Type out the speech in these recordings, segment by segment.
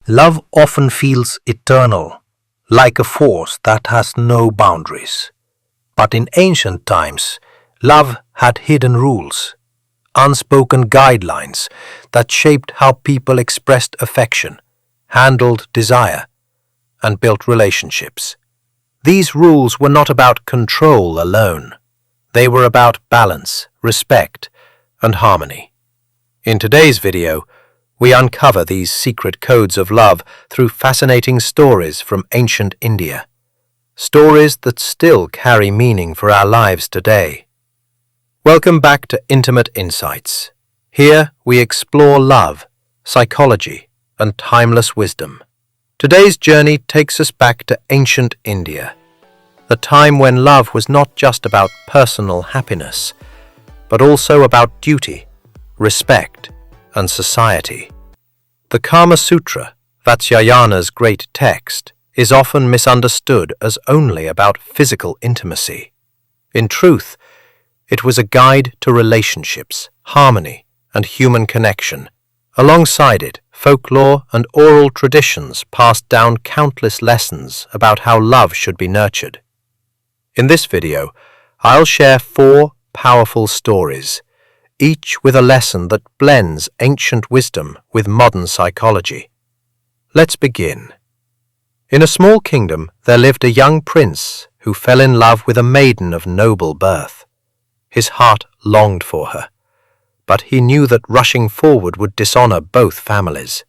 Love often feels eternal, like a force that has no boundaries. But in ancient times, love had hidden rules, unspoken guidelines that shaped how people expressed affection, handled desire, and built relationships. These rules were not about control alone. They were about balance, respect, and harmony. In today's video, we uncover these secret codes of love through fascinating stories from ancient India. Stories that still carry meaning for our lives today. Welcome back to Intimate Insights. Here we explore love, psychology, and timeless wisdom. Today's journey takes us back to ancient India, the time when love was not just about personal happiness, but also about duty, respect, and society. The Kama Sutra, Vatsyayana's great text, is often misunderstood as only about physical intimacy. In truth, it was a guide to relationships, harmony, and human connection. Alongside it, folklore and oral traditions passed down countless lessons about how love should be nurtured. In this video, I'll share 4 powerful stories, each with a lesson that blends ancient wisdom with modern psychology. Let's begin. In a small kingdom, there lived a young prince who fell in love with a maiden of noble birth. His heart longed for her, but he knew that rushing forward would dishonor both families.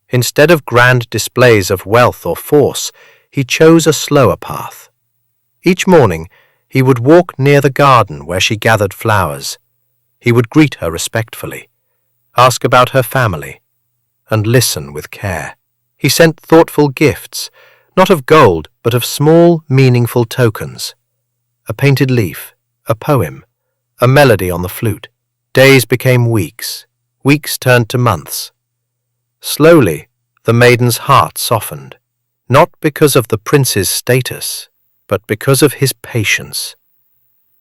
Instead of grand displays of wealth or force, he chose a slower path. Each morning, he would walk near the garden where she gathered flowers. He would greet her respectfully, ask about her family, and listen with care. He sent thoughtful gifts, not of gold, but of small, meaningful tokens. A painted leaf, a poem, a melody on the flute. Days became weeks. Weeks turned to months. Slowly, the maiden's heart softened, not because of the prince's status, but because of his patience.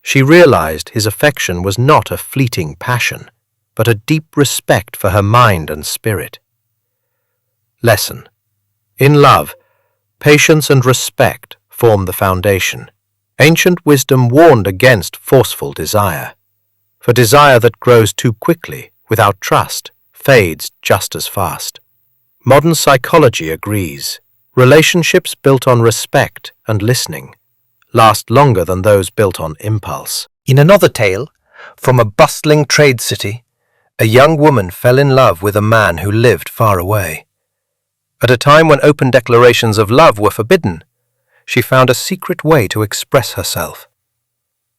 She realized his affection was not a fleeting passion, but a deep respect for her mind and spirit. Lesson. In love, patience and respect form the foundation. Ancient wisdom warned against forceful desire, for desire that grows too quickly without trust fades just as fast. Modern psychology agrees. Relationships built on respect and listening last longer than those built on impulse. In another tale, from a bustling trade city, a young woman fell in love with a man who lived far away. At a time when open declarations of love were forbidden, she found a secret way to express herself: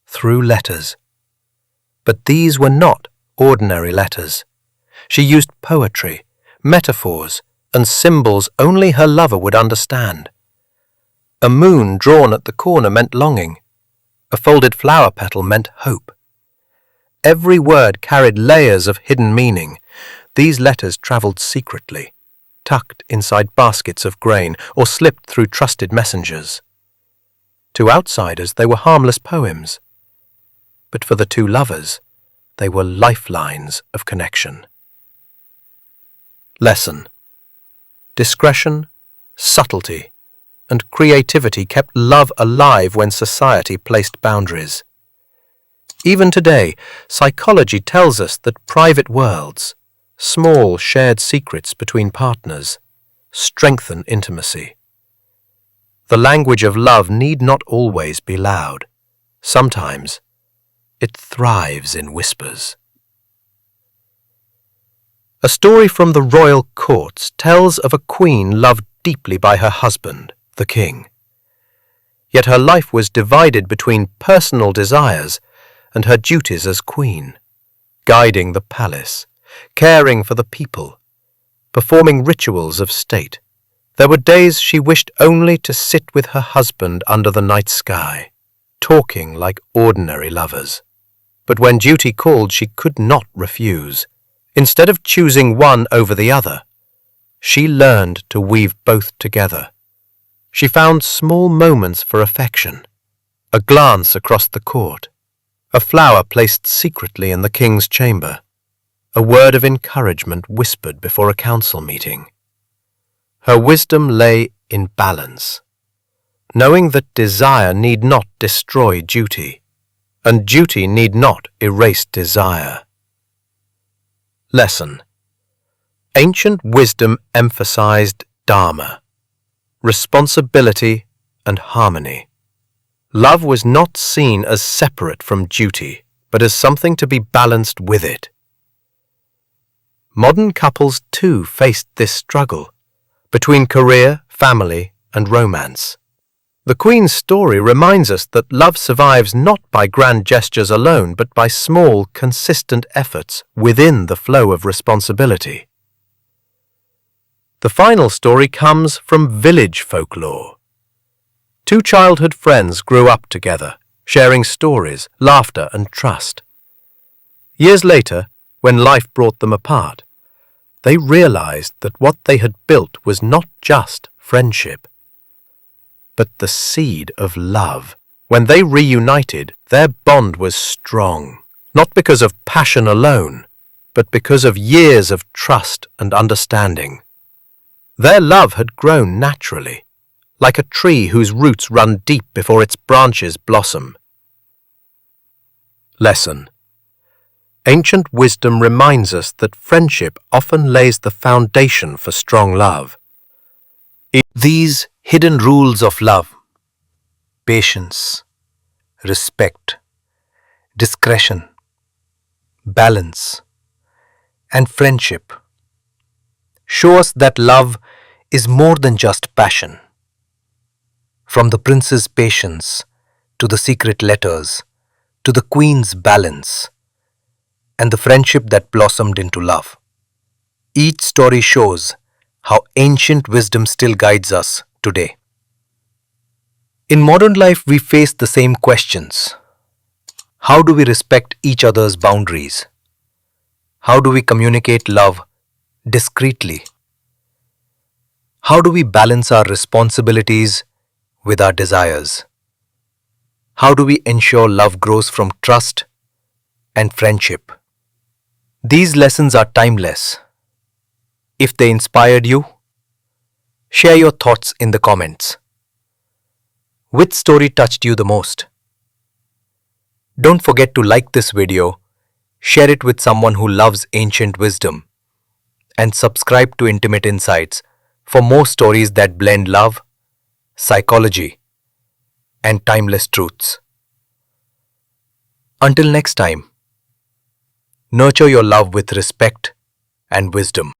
through letters. But these were not ordinary letters. She used poetry, metaphors, and symbols only her lover would understand. A moon drawn at the corner meant longing. A folded flower petal meant hope. Every word carried layers of hidden meaning. These letters traveled secretly, tucked inside baskets of grain or slipped through trusted messengers. To outsiders, they were harmless poems. But for the two lovers, they were lifelines of connection. Lesson. Discretion, subtlety, and creativity kept love alive when society placed boundaries. Even today, psychology tells us that private worlds, small shared secrets between partners, strengthen intimacy. The language of love need not always be loud. Sometimes it thrives in whispers. A story from the royal courts tells of a queen loved deeply by her husband, the king. Yet her life was divided between personal desires and her duties as queen, guiding the palace, caring for the people, performing rituals of state. There were days she wished only to sit with her husband under the night sky, talking like ordinary lovers. But when duty called, she could not refuse. Instead of choosing one over the other, she learned to weave both together. She found small moments for affection, a glance across the court, a flower placed secretly in the king's chamber, a word of encouragement whispered before a council meeting. Her wisdom lay in balance, knowing that desire need not destroy duty, and duty need not erase desire. Lesson. Ancient wisdom emphasized dharma, responsibility and harmony. Love was not seen as separate from duty, but as something to be balanced with it. Modern couples too faced this struggle between career, family, and romance. The Queen's story reminds us that love survives not by grand gestures alone, but by small, consistent efforts within the flow of responsibility. The final story comes from village folklore. Two childhood friends grew up together, sharing stories, laughter, and trust. Years later, when life brought them apart, they realized that what they had built was not just friendship, but the seed of love. When they reunited, their bond was strong, not because of passion alone, but because of years of trust and understanding. Their love had grown naturally, like a tree whose roots run deep before its branches blossom. Lesson. Ancient wisdom reminds us that friendship often lays the foundation for strong love. These hidden rules of love, patience, respect, discretion, balance, and friendship, show us that love is more than just passion. From the prince's patience, to the secret letters, to the queen's balance, and the friendship that blossomed into love. Each story shows how ancient wisdom still guides us today. In modern life, we face the same questions. How do we respect each other's boundaries? How do we communicate love discreetly? How do we balance our responsibilities with our desires? How do we ensure love grows from trust and friendship? These lessons are timeless. If they inspired you, share your thoughts in the comments. Which story touched you the most? Don't forget to like this video, share it with someone who loves ancient wisdom, and subscribe to Intimate Insights for more stories that blend love, psychology, and timeless truths. Until next time, nurture your love with respect and wisdom.